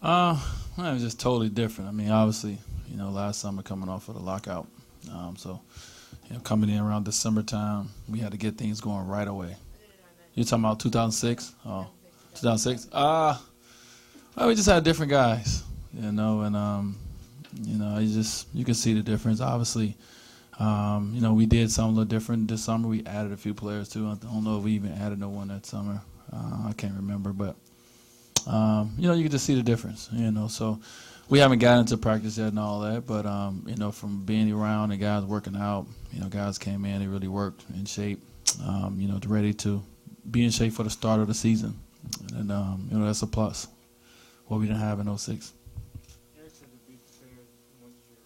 Uh, well, it was just totally different. I mean, obviously, last summer coming off of the lockout, so coming in around December time, we had to get things going right away. You're talking about 2006? Oh, 2006. Well, we just had different guys, and you can see the difference. Obviously, we did something a little different this summer. We added a few players too. I don't know if we even added no one that summer. I can't remember, but you can just see the difference. So we haven't gotten into practice yet and all that, but from being around and guys working out, guys came in, they really worked in shape, ready to be in shape for the start of the season, and that's a plus. What we didn't have in '06. Eric said to be prepared once you're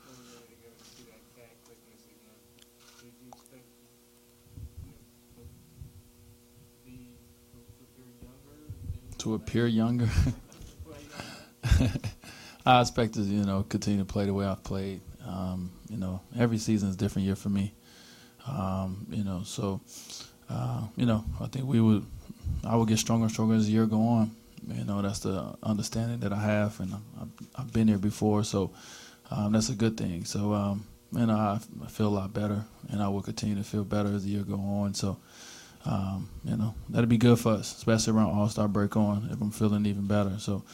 fully ready to go to see that cat quickness again. Did you expect To appear younger? I expect to, continue to play the way I've played. Every season is a different year for me. I think I would get stronger and stronger as the year go on. That's the understanding that I have, and I've been here before, so that's a good thing. So, I feel a lot better, and I will continue to feel better as the year go on. So, that'll be good for us, especially around All-Star break on, if I'm feeling even better. So,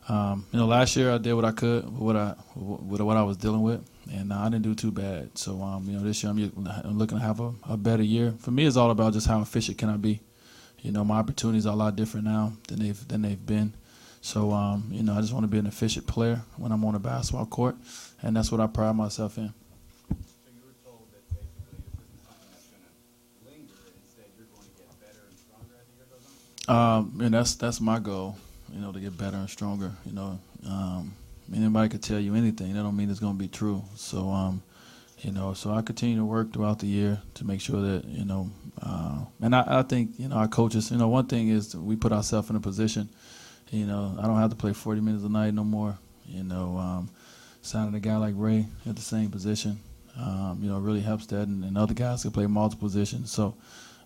last year I did what I could with what I was dealing with, and I didn't do too bad. So, this year I'm looking to have a better year. For me, it's all about just how efficient can I be. My opportunities are a lot different now than they've been. So, I just want to be an efficient player when I'm on a basketball court, and that's what I pride myself in. So you were told that basically this isn't something that's going to linger. Instead, you're going to get better and stronger as the year goes on? And that's my goal, to get better and stronger. Anybody could tell you anything. That don't mean it's going to be true. So, so I continue to work throughout the year to make sure that, and I think, our coaches, one thing is we put ourselves in a position, I don't have to play 40 minutes a night no more. Signing a guy like Ray at the same position, really helps that, and other guys can play multiple positions. So,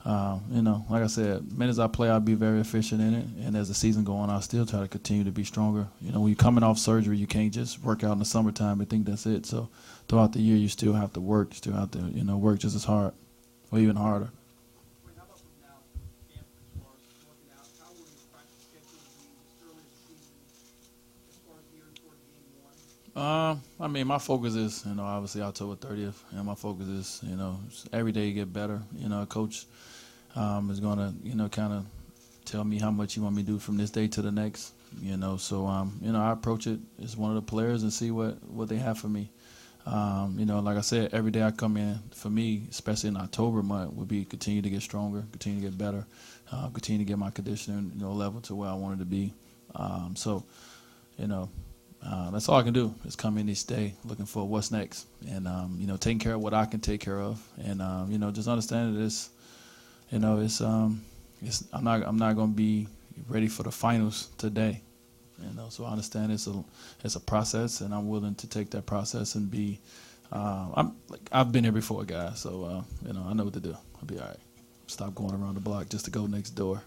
like I said, minutes I play, I'll be very efficient in it, and as the season go on, I'll still try to continue to be stronger. When you're coming off surgery, you can't just work out in the summertime and think that's it. So throughout the year, you still have to work, you still have to, work just as hard or even harder. Wait, how about from now to camp as far as working out? How will your practice schedule be just early in the season as far as gearing toward game one? My focus is, obviously October 30th, and my focus is, every day you get better. Coach is going to, kind of tell me how much you want me to do from this day to the next, So, I approach it as one of the players and see what they have for me. Like I said, every day I come in, for me, especially in October month, would be continue to get stronger, continue to get better, continue to get my conditioning, level to where I wanted to be. That's all I can do is come in each day looking for what's next, and taking care of what I can take care of, and just understanding this. I'm not going to be ready for the finals today. So I understand it's a process, and I'm willing to take that process and be. I've been here before, guys. So I know what to do. I'll be all right. Stop going around the block just to go next door.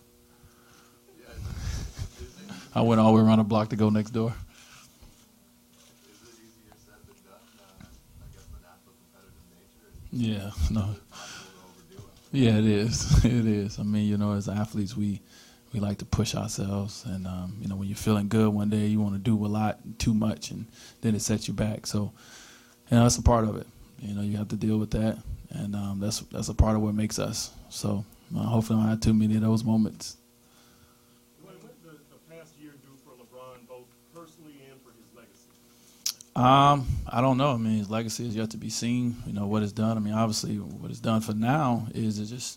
I went all the way around the block to go next door. Is it easier said than done? I guess the natural competitive nature. Yeah, no. Impossible to overdo it. Yeah, it is. It is. As athletes, we like to push ourselves, and when you're feeling good one day, you want to do a lot, too much, and then it sets you back. So, that's a part of it. You have to deal with that, and that's a part of what makes us. So, hopefully, I don't have too many of those moments. What did the past year do for LeBron, both personally and for his legacy? I don't know. His legacy is yet to be seen. What it's done. Obviously, what it's done for now is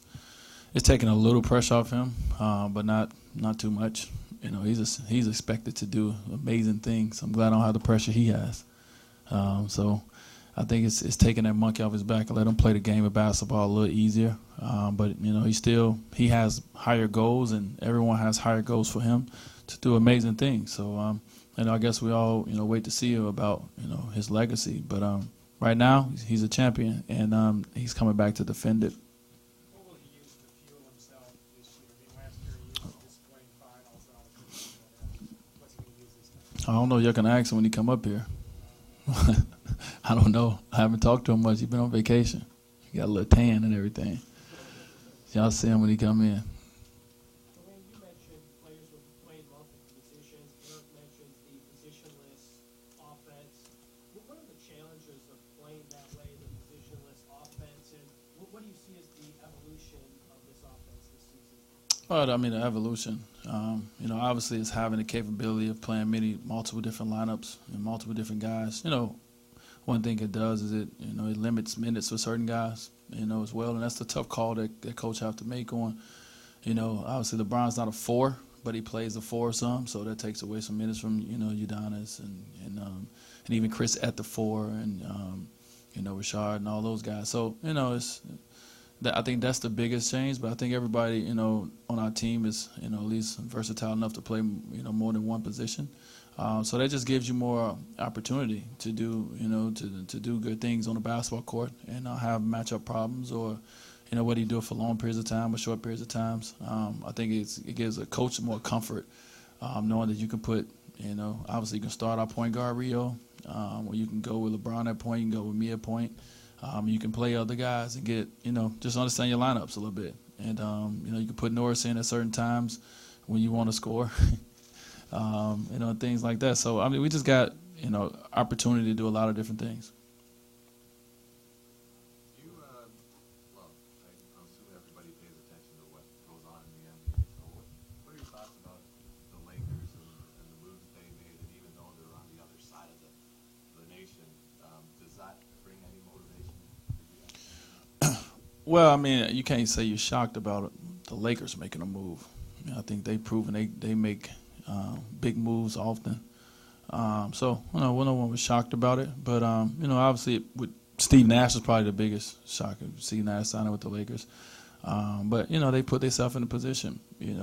it's taking a little pressure off him, but not too much. He's expected to do amazing things. I'm glad I don't have the pressure he has. So I think it's taking that monkey off his back and let him play the game of basketball a little easier. But he has higher goals, and everyone has higher goals for him to do amazing things. So I guess we all wait to see about his legacy. But right now he's a champion, and he's coming back to defend it. What will he use to fuel himself this year? Last year he used discipline, finals, and all the good things like that. What's he going to use this I don't know. Y'all can ask him when he come up here. I don't know. I haven't talked to him much. He's been on vacation. He got a little tan and everything. Y'all see him when he come in. Dwyane, you mentioned players who play multiple positions. Eric mentions the positionless offense. What are the challenges of playing that way, the positionless offense, and what do you see as the evolution of this offense this season? Well, I mean, the evolution. Obviously, it's having the capability of playing multiple different lineups and multiple different guys. One thing it does is it limits minutes for certain guys, as well, and that's the tough call that coach have to make on. Obviously LeBron's not a 4, but he plays a 4 some, so that takes away some minutes from Udonis and even Chris at the 4 and Rashard and all those guys. So I think that's the biggest change, but I think everybody on our team is at least versatile enough to play more than one position. So that just gives you more opportunity to do to do good things on the basketball court and not have matchup problems or whether you do it for long periods of time or short periods of times. I think it gives a coach more comfort knowing that you can put obviously you can start our point guard Rio, or you can go with LeBron at point, you can go with me at point. You can play other guys and get just understand your lineups a little bit, and you can put Norris in at certain times when you want to score. Things like that. So, I mean, we just got, opportunity to do a lot of different things. I'm assuming everybody pays attention to what goes on in the NBA. So what are your thoughts about the Lakers and the moves they made? And even though they're on the other side of the nation, does that bring any motivation for you guys? Well, I mean, you can't say you're shocked about the Lakers making a move. I think they've proven they make big moves often. So, no one was shocked about it. But, obviously with Steve Nash was probably the biggest shock. Steve Nash signing with the Lakers. But, they put themselves in a position,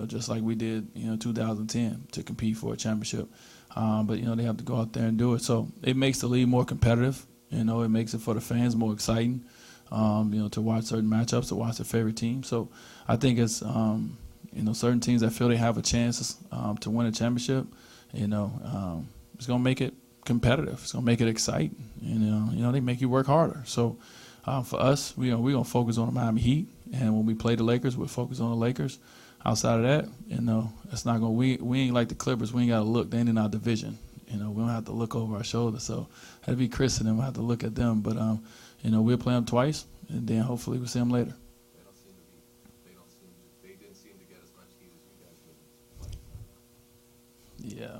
just like we did, 2010 to compete for a championship. But, they have to go out there and do it. So it makes the league more competitive. It makes it for the fans more exciting, to watch certain matchups, to watch their favorite team. So I think it's, certain teams that feel they have a chance to win a championship, it's going to make it competitive. It's going to make it exciting. They make you work harder. So for us, we're going to focus on the Miami Heat. And when we play the Lakers, we'll focus on the Lakers. Outside of that, it's not going. We ain't like the Clippers. We ain't got to look. They ain't in our division. We don't have to look over our shoulder. So that'd be Chris and them. We'll have to look at them. But we'll play them twice, and then hopefully we'll see them later. Yeah,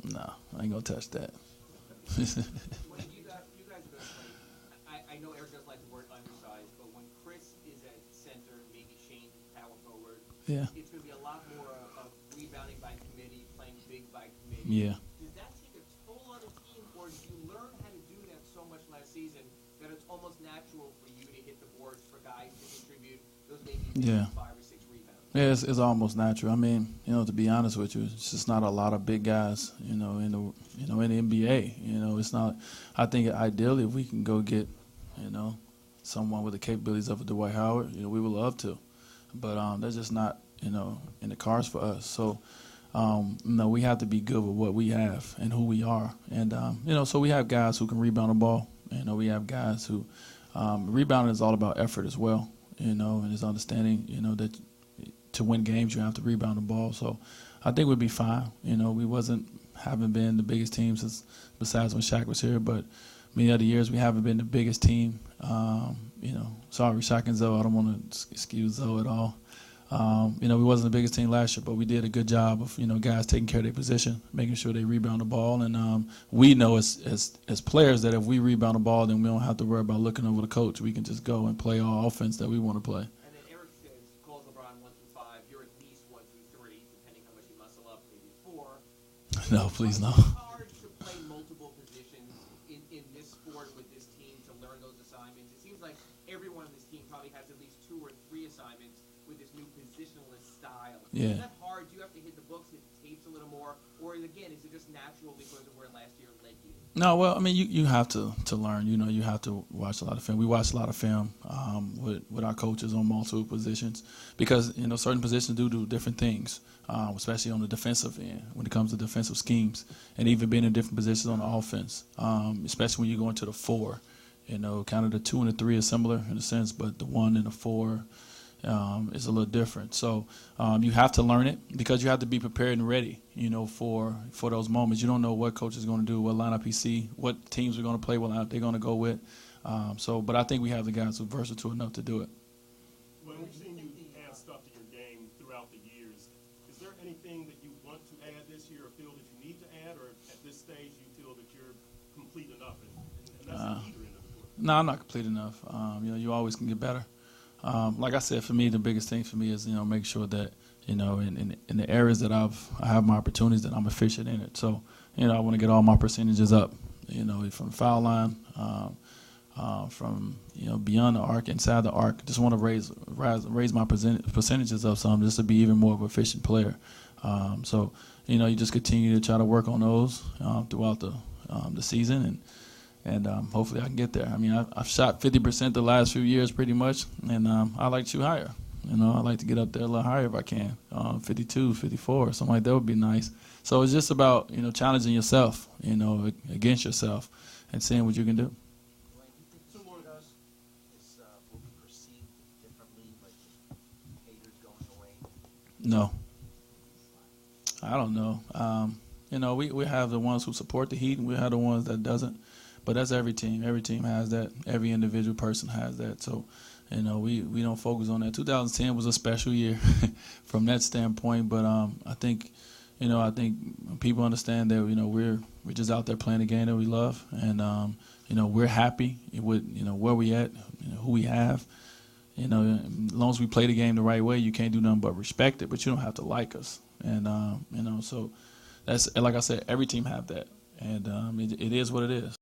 no, I ain't gonna touch that. When you guys are going to play, I know Eric doesn't like the word undersized, but when Chris is at center, maybe Shane power forward, Yeah. it's going to be a lot more of rebounding by committee, playing big by committee. Yeah. Does that take a toll on the team, or did you learn how to do that so much last season that it's almost natural for you to hit the boards for guys to contribute those maybe Yeah. 5 or 6 rebounds? Yeah, it's almost natural. I mean, to be honest with you, it's just not a lot of big guys, in the NBA. It's not. I think ideally, if we can go get, someone with the capabilities of a Dwight Howard, we would love to, but that's just not, in the cards for us. So, we have to be good with what we have and who we are, and so we have guys who can rebound the ball. We have guys who rebounding is all about effort as well. And it's understanding, that to win games, you have to rebound the ball. So I think we'd be fine. We haven't been the biggest team since, besides when Shaq was here, but many other years we haven't been the biggest team. Sorry, Shaq and Zoe, I don't want to excuse Zoe at all. We wasn't the biggest team last year, but we did a good job of, guys taking care of their position, making sure they rebound the ball. And we know as players that if we rebound the ball, then we don't have to worry about looking over the coach. We can just go and play our offense that we want to play. And then Eric says, calls LeBron 1 through 5. You're at least 1 through 3, depending how much you muscle up, maybe 4. No, please no. It's hard to play multiple positions in this sport with this team to learn those assignments. It seems like everyone on this team probably has at least 2 or 3 assignments with this new positionless style. Yeah. Is that hard? Do you have to hit the books, hit the tapes a little more? or again, is it just natural because of where last year led you? No, well, I mean, you have to learn. You know, you have to watch a lot of film. We watch a lot of film with our coaches on multiple positions because, you know, certain positions do different things, especially on the defensive end when it comes to defensive schemes and even being in different positions on the offense, especially when you go into the 4. You know, kind of the 2 and the 3 are similar in a sense, but the 1 and the 4 is a little different. So you have to learn it because you have to be prepared and ready, you know, for those moments. You don't know what coach is going to do, what lineup he see, what teams are going to play, what lineup they're going to go with. But I think we have the guys who are versatile enough to do it. Well, we've seen you add stuff to your game throughout the years. Is there anything that you want to add this year or feel that you need to add, or at this stage you feel that you're complete enough? And that's the either end of the court. No, I'm not complete enough. You know, you always can get better. Like I said, for me, the biggest thing for me is, you know, make sure that, you know, in the areas that I have my opportunities, that I'm efficient in it. So, you know, I want to get all my percentages up, you know, from the foul line, from, you know, beyond the arc, inside the arc. Just want to raise my percentages up some just to be even more of an efficient player. So, you know, you just continue to try to work on those throughout the season, and hopefully I can get there. I mean, I've shot 50% the last few years pretty much, and I like to shoot higher. You know, I like to get up there a little higher if I can, 52, 54, something like that would be nice. So it's just about, you know, challenging yourself, you know, against yourself and seeing what you can do. Dwyane, do you think this will be perceived differently, like haters going away? No. I don't know. You know, we have the ones who support the Heat, and we have the ones that doesn't. But that's every team. Every team has that. Every individual person has that. So, you know, we don't focus on that. 2010 was a special year from that standpoint. But I think people understand that, you know, we're just out there playing the game that we love, and you know, we're happy with, you know, where we at, you know, who we have. You know, as long as we play the game the right way, you can't do nothing but respect it. But you don't have to like us. And you know, so that's, like I said, every team have that, and it is what it is.